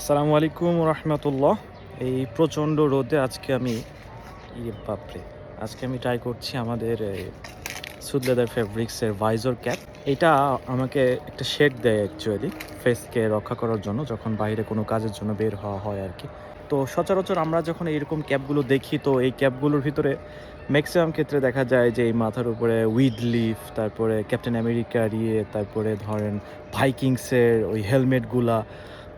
আসসালামু আলাইকুম রহমতুল্লাহ। এই প্রচণ্ড রোদে আজকে আমি বাপরে আজকে আমি ট্রাই করছি আমাদের সুদ লেদার ফেব্রিক্সের ভাইজর ক্যাপ। এটা আমাকে একটা শেড দেয় অ্যাকচুয়ালি ফেসকে রক্ষা করার জন্য যখন বাইরে কোনো কাজের জন্য বের হওয়া হয় আর কি। তো সচরাচর আমরা যখন এইরকম ক্যাপগুলো দেখি তো এই ক্যাপগুলোর ভিতরে ম্যাক্সিমাম ক্ষেত্রে দেখা যায় যে এই মাথার উপরে উইড লিফ, তারপরে ক্যাপ্টেন আমেরিকার তারপরে ধরেন ভাইকিংসের ওই হেলমেটগুলা,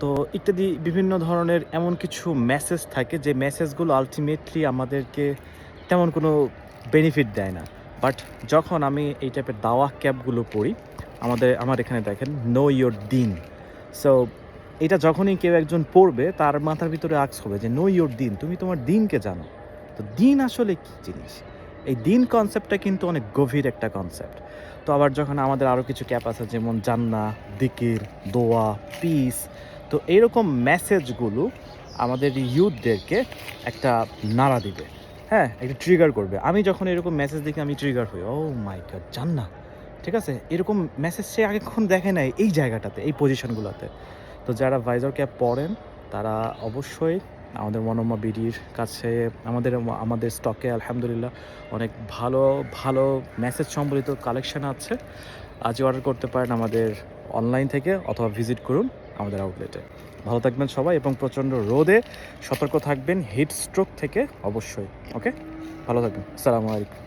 তো ইত্যাদি বিভিন্ন ধরনের এমন কিছু মেসেজ থাকে যে মেসেজগুলো আলটিমেটলি আমাদেরকে তেমন কোনো বেনিফিট দেয় না। বাট যখন আমি এই টাইপের দাওয়া ক্যাপগুলো পড়ি, আমার এখানে দেখেন নো ইয়োর দিন। সো এটা যখনই কেউ একজন পড়বে তার মাথার ভিতরে আক্স হবে যে নো ইয়োর দিন, তুমি তোমার দিনকে জানো। তো দিন আসলে কী জিনিস? এই দিন কনসেপ্টটা কিন্তু অনেক গভীর একটা কনসেপ্ট। তো আবার যখন আমাদের আরও কিছু ক্যাপ আছে যেমন জান্নাহ, দিকির, দোয়া, পিস, তো এইরকম মেসেজগুলো আমাদের ইউথদেরকে একটা নাড়া দিবে, হ্যাঁ, একটা ট্রিগার করবে। আমি যখন এরকম মেসেজ দেখি আমি ট্রিগার হই, ও মাই গড, জান্নাহ, ঠিক আছে, এরকম মেসেজ সে আগে কখন দেখে নাই এই জায়গাটাতে, এই পজিশনগুলোতে। তো যারা ভাইজর ক্যাপ পড়েন তারা অবশ্যই আমাদের মনোমা বিডির কাছে আমাদের স্টকে আলহামদুলিল্লাহ অনেক ভালো ভালো মেসেজ সম্বলিত কালেকশন আছে। আজই অর্ডার করতে পারেন আমাদের অনলাইন থেকে অথবা ভিজিট করুন আমাদের আউটলেটে। ভালো থাকবেন সবাই এবং প্রচণ্ড রোদে সতর্ক থাকবেন হিট স্ট্রোক থেকে অবশ্যই। ওকে, ভালো থাকবেন। আসসালামু আলাইকুম।